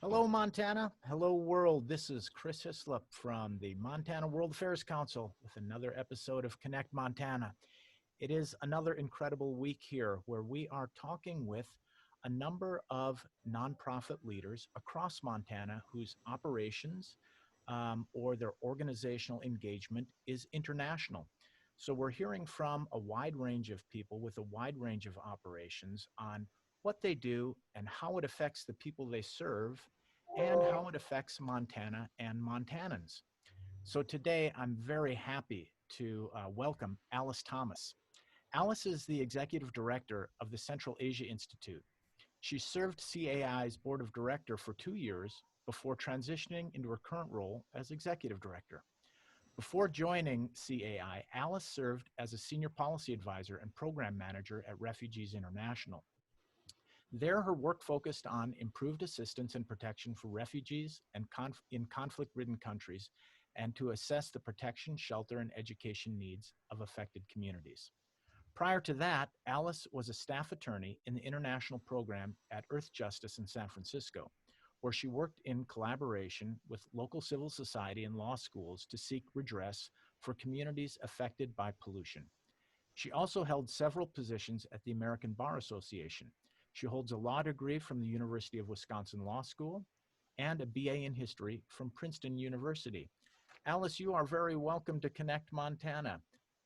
Hello, Montana. Hello, world. This is Chris Hislop from the Montana World Affairs Council with another episode of Connect Montana. It is another incredible week here where we are talking with a number of nonprofit leaders across Montana whose operations or their organizational engagement is international. So we're hearing from a wide range of people with a wide range of operations on what they do and how it affects the people they serve and how it affects Montana and Montanans. So today I'm very happy to welcome Alice Thomas. Alice is the executive director of the Central Asia Institute. She served CAI's board of director for 2 years before transitioning into her current role as executive director. Before joining CAI, Alice served as a senior policy advisor and program manager at Refugees International. There, her work focused on improved assistance and protection for refugees and in conflict-ridden countries, and to assess the protection, shelter, and education needs of affected communities. Prior to that, Alice was a staff attorney in the international program at Earthjustice in San Francisco, where she worked in collaboration with local civil society and law schools to seek redress for communities affected by pollution. She also held several positions at the American Bar Association. She holds a law degree from the University of Wisconsin Law School and a BA in history from Princeton University. Alice, you are very welcome to Connect Montana.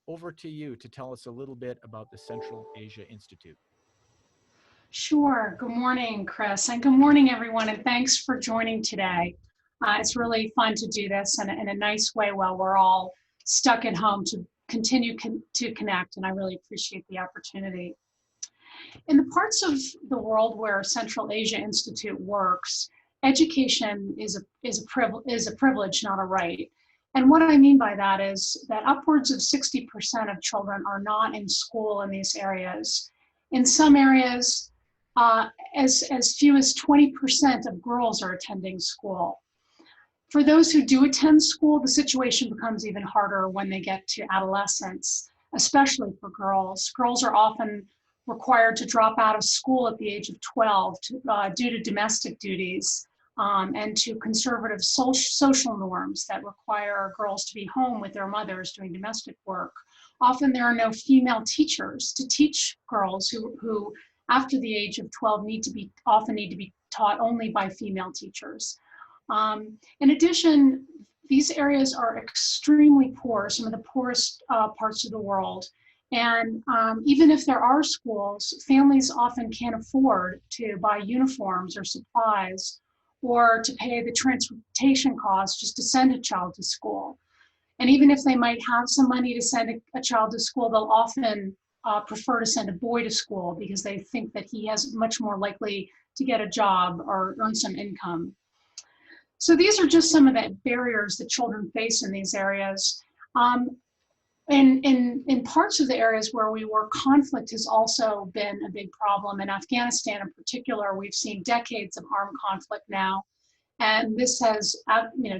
Over to you to tell us a little bit about the Central Asia Institute. Sure. Good morning, Chris, and good morning, everyone, and thanks for joining today. It's really fun to do this in a nice way while we're all stuck at home to continue to connect, and I really appreciate the opportunity. In the parts of the world where Central Asia Institute works, education is a privilege, not a right. And what I mean by that is that upwards of 60% of children are not in school in these areas. In some areas, as few as 20% of girls are attending school. For those who do attend school, the situation becomes even harder when they get to adolescence, especially for girls. Girls are often required to drop out of school at the age of 12 due to domestic duties and to conservative social norms that require girls to be home with their mothers doing domestic work. Often there are no female teachers to teach girls who after the age of 12 often need to be taught only by female teachers. In addition, these areas are extremely poor, some of the poorest parts of the world. And even if there are schools, families often can't afford to buy uniforms or supplies or to pay the transportation costs just to send a child to school. And even if they might have some money to send a child to school, they'll often prefer to send a boy to school because they think that he has much more likely to get a job or earn some income. So these are just some of the barriers that children face in these areas. In parts of the areas where we work, conflict has also been a big problem. In Afghanistan in particular, we've seen decades of armed conflict now, and this has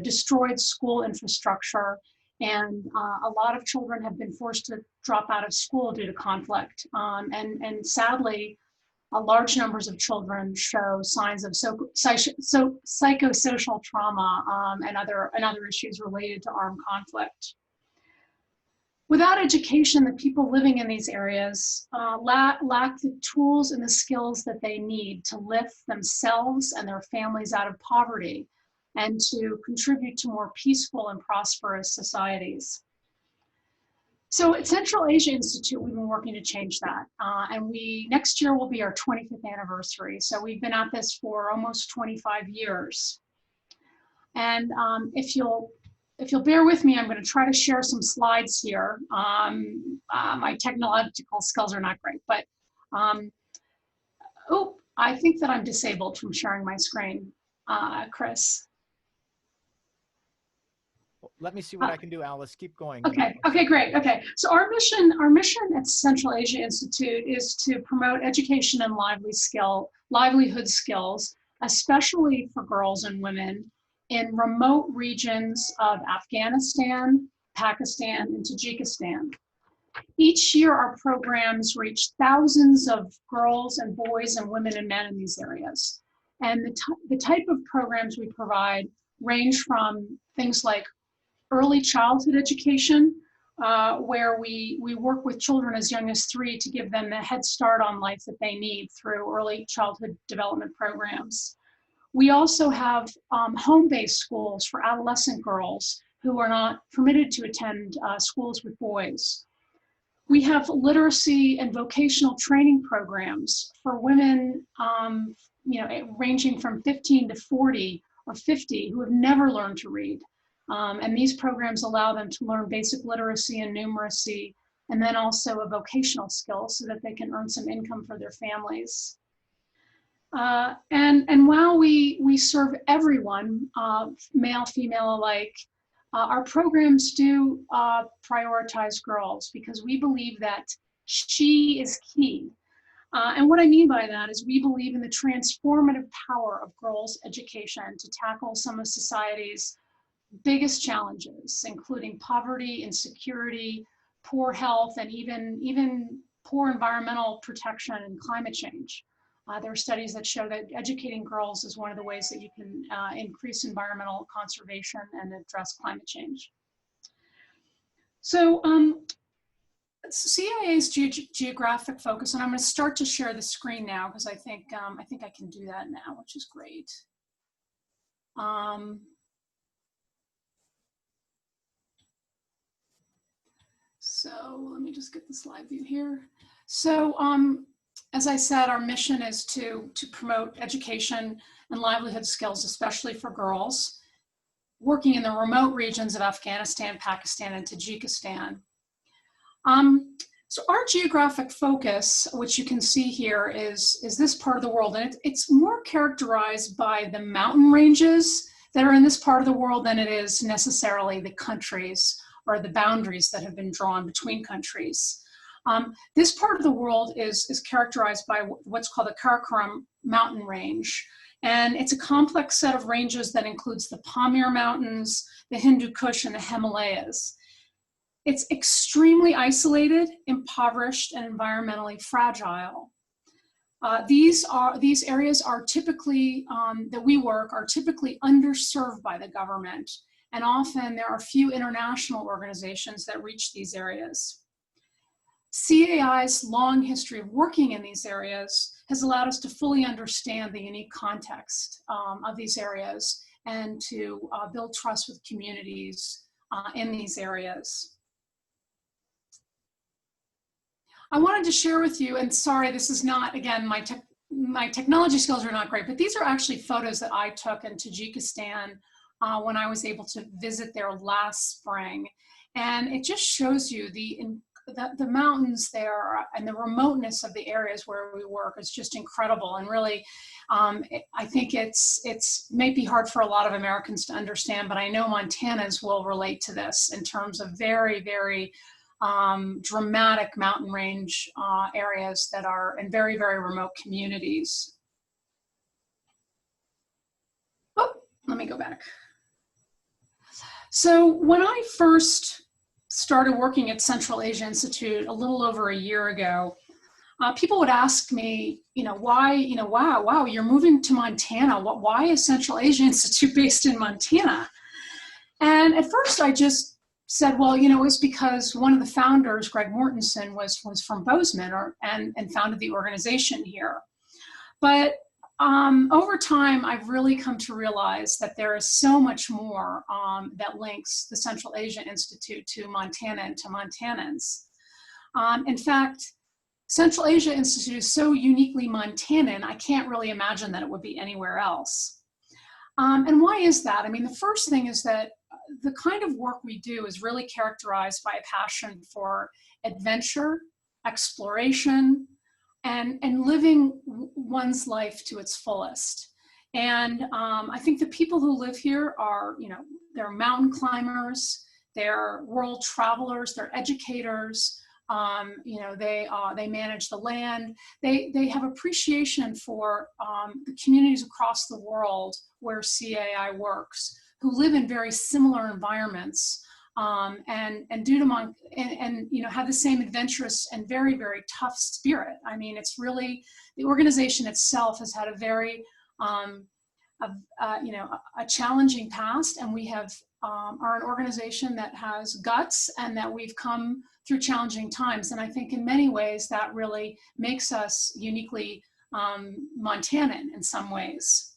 destroyed school infrastructure, and a lot of children have been forced to drop out of school due to conflict. And sadly, large numbers of children show signs of psychosocial trauma and other issues related to armed conflict. Without education, the people living in these areas lack the tools and the skills that they need to lift themselves and their families out of poverty and to contribute to more peaceful and prosperous societies. So at Central Asia Institute, we've been working to change that. And next year will be our 25th anniversary. So we've been at this for almost 25 years. And if you'll bear with me, I'm going to try to share some slides here. My technological skills are not great, but I think that I'm disabled from sharing my screen, Chris. Let me see what I can do, Alice. Keep going. Okay, great. Okay, so our mission at Central Asia Institute is to promote education and livelihood skills, especially for girls and women, in remote regions of Afghanistan, Pakistan, and Tajikistan. Each year, our programs reach thousands of girls and boys and women and men in these areas. And the type of programs we provide range from things like early childhood education, where we work with children as young as 3 to give them the head start on life that they need through early childhood development programs. We also have home-based schools for adolescent girls who are not permitted to attend schools with boys. We have literacy and vocational training programs for women, ranging from 15 to 40 or 50 who have never learned to read. And these programs allow them to learn basic literacy and numeracy, and then also a vocational skill so that they can earn some income for their families. And while we serve everyone, male, female alike, our programs do prioritize girls because we believe that she is key. And what I mean by that is we believe in the transformative power of girls' education to tackle some of society's biggest challenges, including poverty, insecurity, poor health, and even poor environmental protection and climate change. There are studies that show that educating girls is one of the ways that you can increase environmental conservation and address climate change. So CIA's geographic focus, and I'm going to start to share the screen now because I think I can do that now, which is great. So let me just get the slide view here. So as I said, our mission is to promote education and livelihood skills, especially for girls, working in the remote regions of Afghanistan, Pakistan, and Tajikistan. So our geographic focus, which you can see here, is this part of the world. And it's more characterized by the mountain ranges that are in this part of the world than it is necessarily the countries or the boundaries that have been drawn between countries. This part of the world is characterized by what's called the Cockrum mountain range. And it's a complex set of ranges that includes the Pamir Mountains, the Hindu Kush, and the Himalayas. It's extremely isolated, impoverished, and environmentally fragile. These areas are typically, that we work, are typically underserved by the government. And often there are few international organizations that reach these areas. CAI's long history of working in these areas has allowed us to fully understand the unique context of these areas and to build trust with communities in these areas. I wanted to share with you, and sorry, this is not, again, my technology skills are not great, but these are actually photos that I took in Tajikistan when I was able to visit there last spring. And it just shows you the mountains there and the remoteness of the areas where we work is just incredible. And really, I think it's maybe hard for a lot of Americans to understand, but I know Montanans will relate to this in terms of very, very dramatic mountain range areas that are in very, very remote communities. Oh, let me go back. So when I first started working at Central Asia Institute a little over a year ago, people would ask me, why, wow, you're moving to Montana. Why is Central Asia Institute based in Montana? And at first I just said, well, it was because one of the founders, Greg Mortensen, was from Bozeman and founded the organization here. But over time, I've really come to realize that there is so much more that links the Central Asia Institute to Montana and to Montanans. In fact, Central Asia Institute is so uniquely Montanan, I can't really imagine that it would be anywhere else. And why is that? I mean, the first thing is that the kind of work we do is really characterized by a passion for adventure, exploration, and living one's life to its fullest. And I think the people who live here are, they're mountain climbers, they're world travelers, they're educators, they manage the land. They have appreciation for the communities across the world where CAI works, who live in very similar environments, and have the same adventurous and very, very tough spirit. I mean, it's really, the organization itself has had a very you know, a challenging past, and we have are an organization that has guts and that we've come through challenging times. And I think in many ways that really makes us uniquely Montanan in some ways.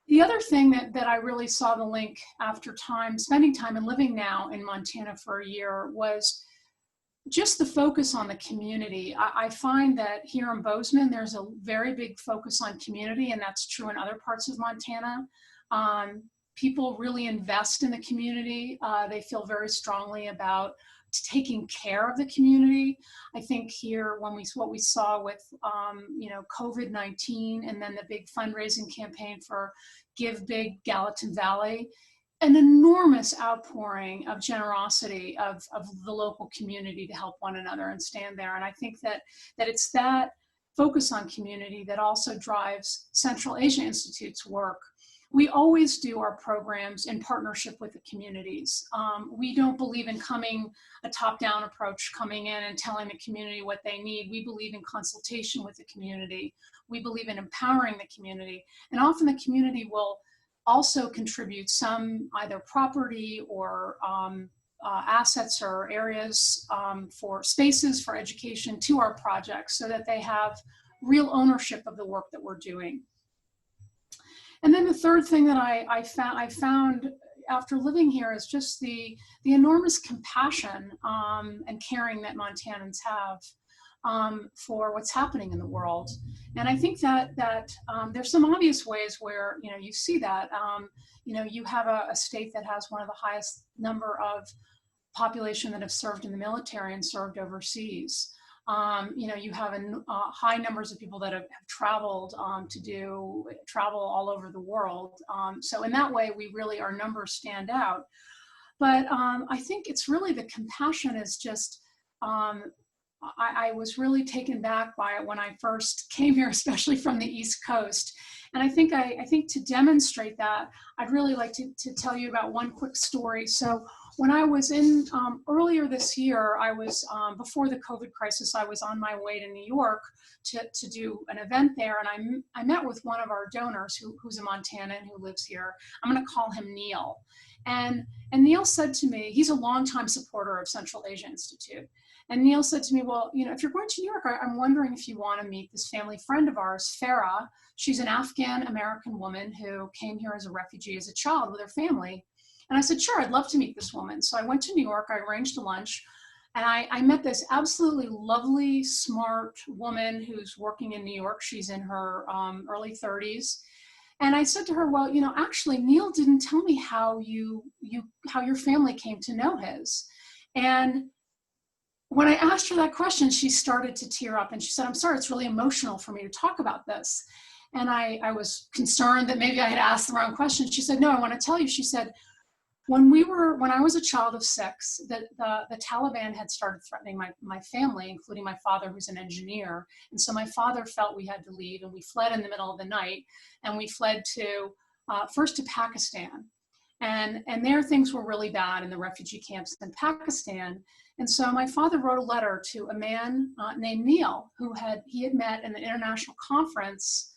The other thing that I really saw the link after spending time and living now in Montana for a year was just the focus on the community. I find that here in Bozeman, there's a very big focus on community, and that's true in other parts of Montana. People really invest in the community. They feel very strongly about taking care of the community. I think here, what we saw with you know, COVID-19 and then the big fundraising campaign for Give Big Gallatin Valley, an enormous outpouring of generosity of the local community to help one another and stand there. And I think that it's that focus on community that also drives Central Asia Institute's work. We always do our programs in partnership with the communities. We don't believe in a top-down approach, coming in and telling the community what they need. We believe in consultation with the community. We believe in empowering the community. And often the community will also contribute some either property or assets or areas for spaces for education to our projects so that they have real ownership of the work that we're doing. And then the third thing that I found after living here is just the enormous compassion and caring that Montanans have for what's happening in the world. And I think that there's some obvious ways where, you know, you see that. You know, you have a state that has one of the highest number of population that have served in the military and served overseas. You know, you have high numbers of people that have traveled to travel all over the world. So in that way, our numbers stand out. But I think it's really the compassion is just, I was really taken back by it when I first came here, especially from the East Coast. And I think to demonstrate that, I'd really like to tell you about one quick story. So when I was in earlier this year, I was before the COVID crisis, I was on my way to New York to do an event there, and I met with one of our donors who's a Montanan who lives here. I'm going to call him Neil, and Neil said to me, he's a longtime supporter of Central Asia Institute. And Neil said to me, well, you know, if you're going to New York, I'm wondering if you want to meet this family friend of ours, Farah. She's an Afghan-American woman who came here as a refugee as a child with her family. And I said, sure, I'd love to meet this woman. So I went to New York, I arranged a lunch, and I met this absolutely lovely, smart woman who's working in New York. She's in her early 30s. And I said to her, well, you know, actually, Neil didn't tell me how your family came to know his. And when I asked her that question, she started to tear up and she said, I'm sorry, it's really emotional for me to talk about this. And I was concerned that maybe I had asked the wrong question. She said, no, I want to tell you. She said, when I was a child of 6, the Taliban had started threatening my family, including my father, who's an engineer. And so my father felt we had to leave, and we fled in the middle of the night. And we fled first to Pakistan. And there things were really bad in the refugee camps in Pakistan. And so my father wrote a letter to a man named Neil, he had met in an international conference,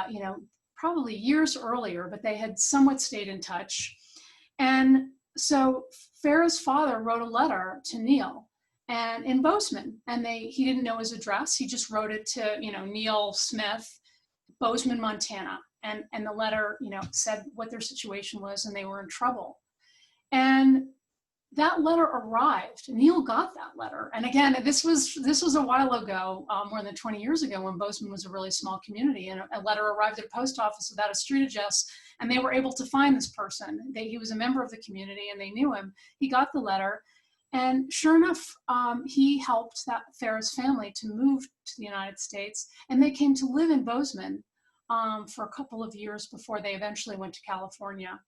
you know, probably years earlier, but they had somewhat stayed in touch. And so Farah's father wrote a letter to Neil and in Bozeman, and he didn't know his address. He just wrote it to, you know, Neil Smith, Bozeman, Montana. And the letter, you know, said what their situation was and they were in trouble. And that letter arrived. Neil got that letter. And again, this was a while ago, more than 20 years ago, when Bozeman was a really small community, and a letter arrived at a post office without a street address, and they were able to find this person. He was a member of the community and they knew him. He got the letter, and sure enough, he helped Farah's family to move to the United States, and they came to live in Bozeman for a couple of years before they eventually went to California.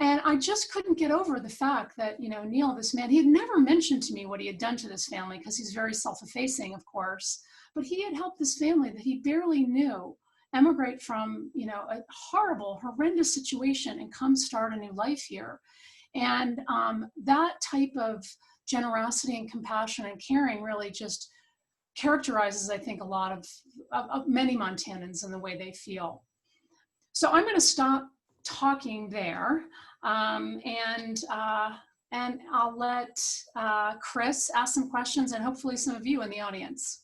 And I just couldn't get over the fact that, you know, Neil, this man, he had never mentioned to me what he had done to this family, because he's very self-effacing, of course, but he had helped this family that he barely knew emigrate from, you know, a horrible, horrendous situation and come start a new life here. And that type of generosity and compassion and caring really just characterizes, I think, a lot of many Montanans in the way they feel. So I'm going to stop talking there, and I'll let Chris ask some questions, and hopefully some of you in the audience.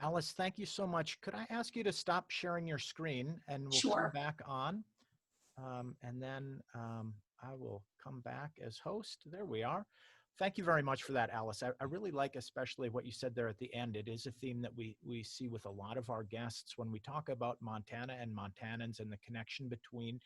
Alice, thank you so much. Could I ask you to stop sharing your screen and we'll come Sure. back on? And then I will come back as host. There we are. Thank you very much for that, Alice. I really like especially what you said there at the end. It is a theme that we see with a lot of our guests when we talk about Montana and Montanans and the connection between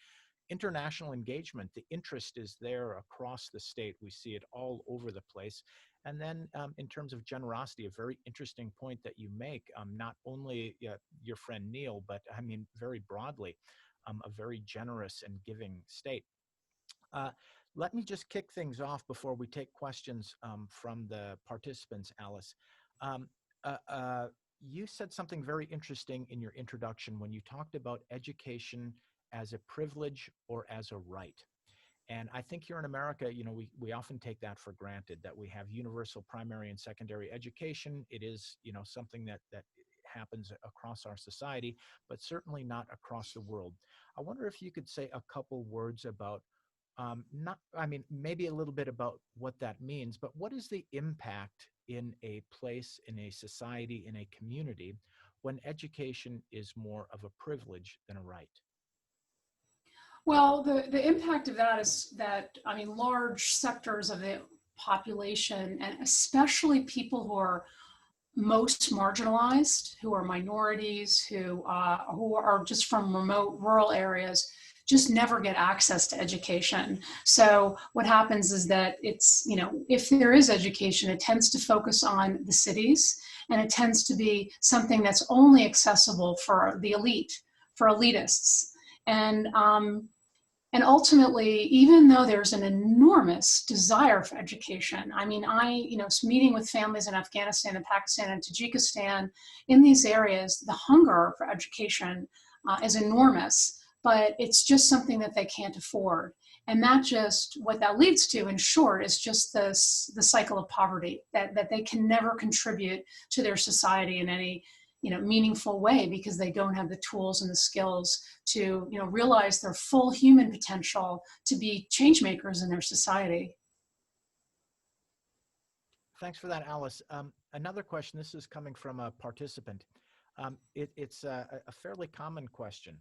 international engagement. The interest is there across the state. We see it all over the place. And then in terms of generosity, a very interesting point that you make, not only your friend Neil, but I mean, very broadly, a very generous and giving state. Let me just kick things off before we take questions from the participants, Alice. You said something very interesting in your introduction when you talked about education as a privilege or as a right. And I think here in America, you know, we often take that for granted, that we have universal primary and secondary education. It is, you know, something that happens across our society, but certainly not across the world. I wonder if you could say a couple words about maybe a little bit about what that means, but what is the impact in a place, in a society, in a community when education is more of a privilege than a right? Well, the impact of that is that, I mean, large sectors of the population, and especially people who are most marginalized, who are minorities, who are just from remote rural areas, just never get access to education. So what happens is that it's, you know, if there is education, it tends to focus on the cities, and it tends to be something that's only accessible for the elite, for elitists. And ultimately, even though there's an enormous desire for education, I mean, meeting with families in Afghanistan and Pakistan and Tajikistan, in these areas, the hunger for education is enormous, but it's just something that they can't afford. And what that leads to, in short, is just the cycle of poverty, that they can never contribute to their society in any, you know, meaningful way, because they don't have the tools and the skills to, you know, realize their full human potential to be change makers in their society. Thanks for that, Alice. Another question, this is coming from a participant. It's a fairly common question.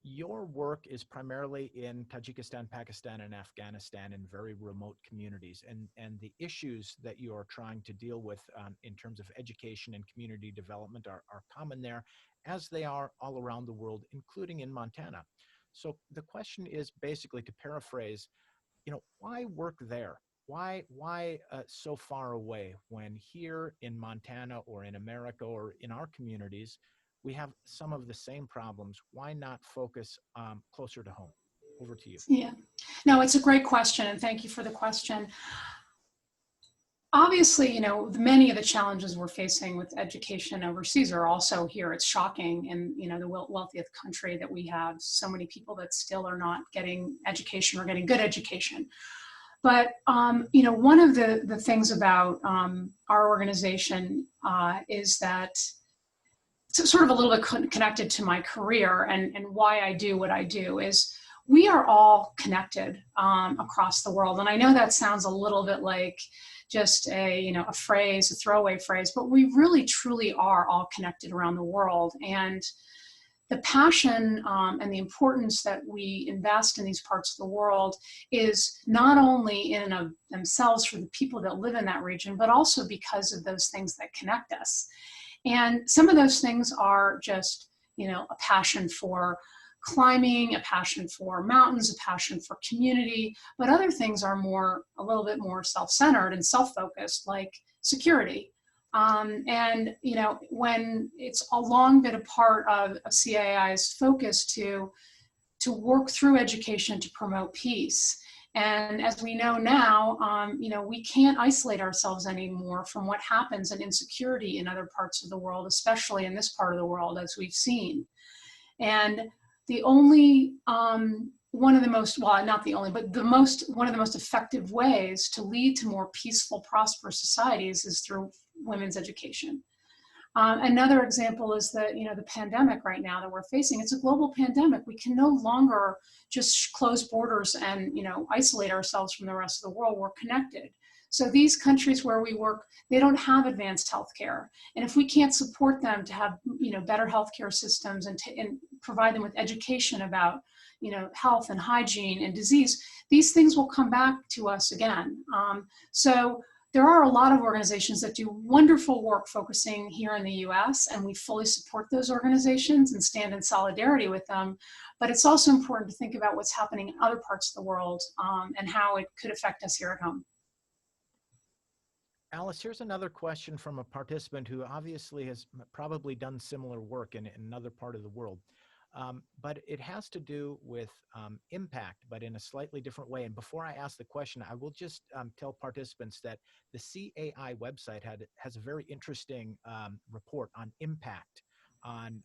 Your work is primarily in Tajikistan, Pakistan, and Afghanistan, in very remote communities. And the issues that you are trying to deal with in terms of education and community development are common there, as they are all around the world, including in Montana. So the question is basically, to paraphrase, you know, why work there? Why so far away when here in Montana or in America or in our communities, we have some of the same problems? Why not focus closer to home? Over to you. Yeah, no, it's a great question, and thank you for the question. Obviously, you know, many of the challenges we're facing with education overseas are also here. It's shocking in, you know, the wealthiest country that we have so many people that still are not getting education or getting good education. But, you know, one of the things about our organization is that, it's sort of a little bit connected to my career and why I do what I do, is we are all connected across the world. And I know that sounds a little bit like just a phrase, a throwaway phrase, but we really truly are all connected around the world. And the passion and the importance that we invest in these parts of the world is not only in and of themselves for the people that live in that region, but also because of those things that connect us. And some of those things are just, you know, a passion for climbing, a passion for mountains, a passion for community, but other things are a little bit more self-centered and self-focused, like security. And, you know, when it's a long been a part of CAI's focus to work through education to promote peace. And as we know now, you know, we can't isolate ourselves anymore from what happens in insecurity in other parts of the world, especially in this part of the world, as we've seen. And the only, one of the most, well, not the only, but one of the most effective ways to lead to more peaceful, prosperous societies is through women's education. Another example is the pandemic right now that we're facing. It's a global pandemic. We can no longer just close borders and isolate ourselves from the rest of the world. We're connected. So these countries where we work, they don't have advanced healthcare, and if we can't support them to have better healthcare systems and provide them with education about health and hygiene and disease, these things will come back to us again. So there are a lot of organizations that do wonderful work focusing here in the US, and we fully support those organizations and stand in solidarity with them. But it's also important to think about what's happening in other parts of the world and how it could affect us here at home. Alice, here's another question from a participant who obviously has probably done similar work in another part of the world. But it has to do with impact, but in a slightly different way. And before I ask the question, I will just tell participants that the CAI website has a very interesting report on impact, on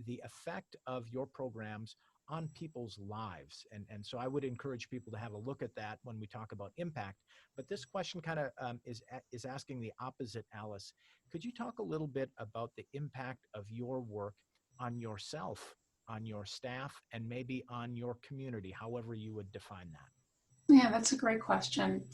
the effect of your programs on people's lives. And so I would encourage people to have a look at that when we talk about impact. But this question kind of is asking the opposite, Alice. Could you talk a little bit about the impact of your work on yourself, on your staff, and maybe on your community, however you would define that? Yeah, that's a great question.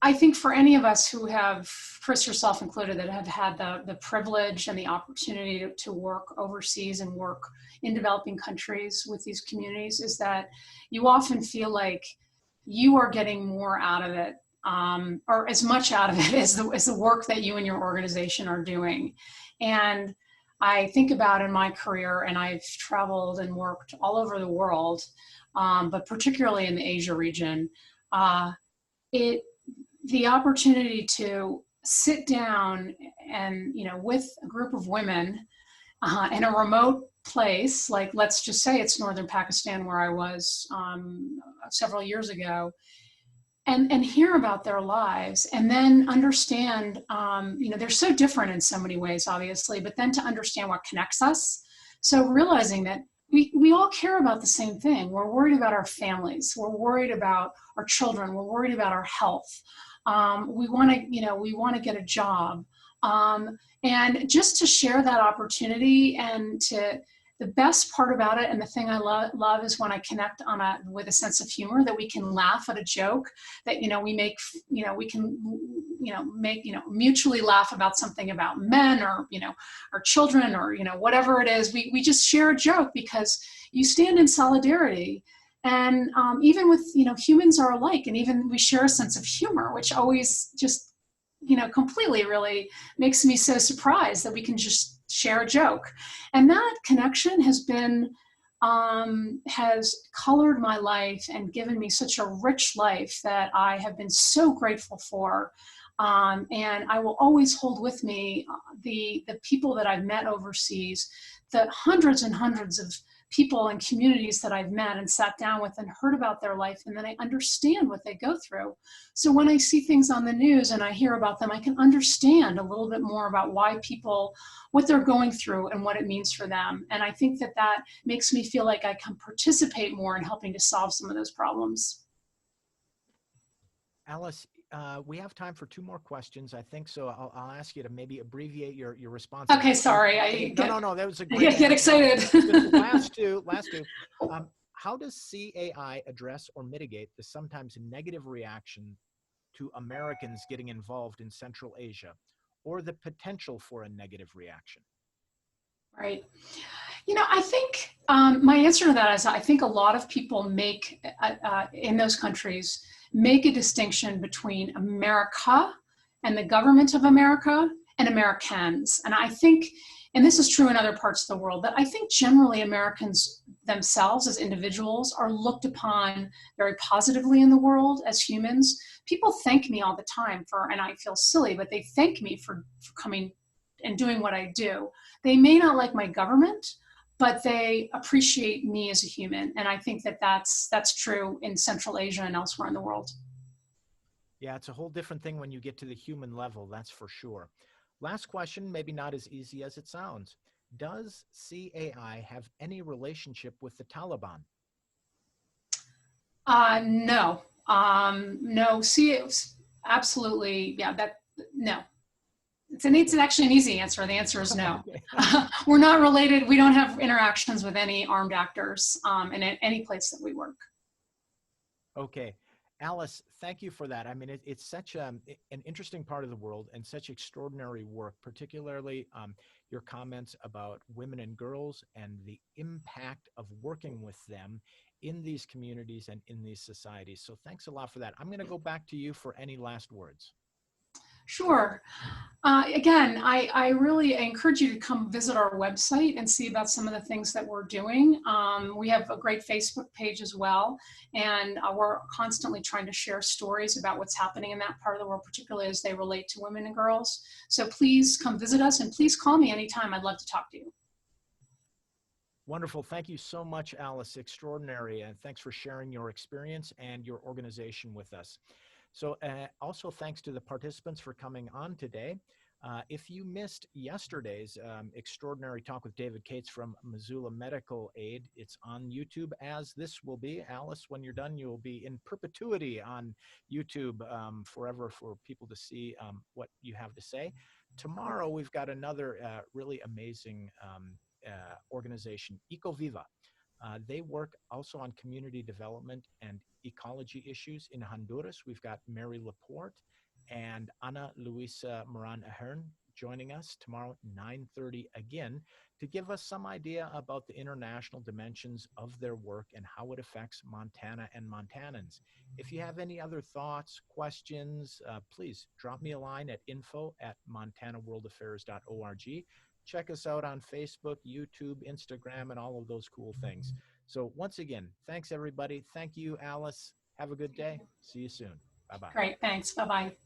I think for any of us who have, Chris, yourself included, that have had the privilege and the opportunity to work overseas and work in developing countries with these communities, is that you often feel like you are getting more out of it, or as much out of it as the work that you and your organization are doing. And I think about in my career, and I've traveled and worked all over the world, but particularly in the Asia region, the opportunity to sit down and, with a group of women in a remote place, like let's just say it's northern Pakistan where I was several years ago, and hear about their lives, and then understand, they're so different in so many ways, obviously, but then to understand what connects us. So realizing that we all care about the same thing. We're worried about our families. We're worried about our children. We're worried about our health. We want to get a job. And just to share that opportunity, and the best part about it, and the thing I love is when I connect with a sense of humor, that we can laugh at a joke, that we can mutually laugh about something about men, or our children, or whatever it is. We just share a joke because you stand in solidarity. And even with humans are alike, and even we share a sense of humor, which always just completely really makes me so surprised that we can just share a joke. And that connection has colored my life and given me such a rich life that I have been so grateful for. And I will always hold with me the people that I've met overseas, the hundreds and hundreds of people and communities that I've met and sat down with and heard about their life, and then I understand what they go through. So when I see things on the news and I hear about them, I can understand a little bit more about what they're going through and what it means for them. And I think that makes me feel like I can participate more in helping to solve some of those problems. Alice, we have time for 2 more questions, I think. So I'll ask you to maybe abbreviate your response. Okay, sorry. No, that was a great. Get excited. last two. How does CAI address or mitigate the sometimes negative reaction to Americans getting involved in Central Asia, or the potential for a negative reaction? Right. I think my answer to that is I think a lot of people in those countries make a distinction between America and the government of America and Americans. And I think, and this is true in other parts of the world, that I think generally Americans themselves as individuals are looked upon very positively in the world as humans. People thank me all the time and I feel silly, but they thank me for coming and doing what I do. They may not like my government, but they appreciate me as a human. And I think that that's true in Central Asia and elsewhere in the world. Yeah, it's a whole different thing when you get to the human level, that's for sure. Last question, maybe not as easy as it sounds. Does CAI have any relationship with the Taliban? No. No, absolutely. Yeah, no. It's actually an easy answer. The answer is no. Okay. We're not related. We don't have interactions with any armed actors in any place that we work. Okay. Alice, thank you for that. I mean, it's such an interesting part of the world and such extraordinary work, particularly your comments about women and girls and the impact of working with them in these communities and in these societies. So thanks a lot for that. I'm going to go back to you for any last words. Sure. Again, I really encourage you to come visit our website and see about some of the things that we're doing. We have a great Facebook page as well, and we're constantly trying to share stories about what's happening in that part of the world, particularly as they relate to women and girls. So please come visit us, and please call me anytime. I'd love to talk to you. Wonderful. Thank you so much, Alice. Extraordinary. And thanks for sharing your experience and your organization with us. So also thanks to the participants for coming on today. If you missed yesterday's extraordinary talk with David Cates from Missoula Medical Aid, it's on YouTube, as this will be. Alice, when you're done, you'll be in perpetuity on YouTube forever for people to see what you have to say. Tomorrow, we've got another really amazing organization, Ecoviva. They work also on community development and ecology issues in Honduras. We've got Mary Laporte and Ana Luisa Moran Ahern joining us tomorrow at 9:30 again to give us some idea about the international dimensions of their work and how it affects Montana and Montanans. If you have any other thoughts, questions, please drop me a line at info@montanaworldaffairs.org. Check us out on Facebook, YouTube, Instagram, and all of those cool things. So once again, thanks everybody. Thank you, Alice. Have a good day. See you soon. Bye-bye. Great, thanks. Bye-bye.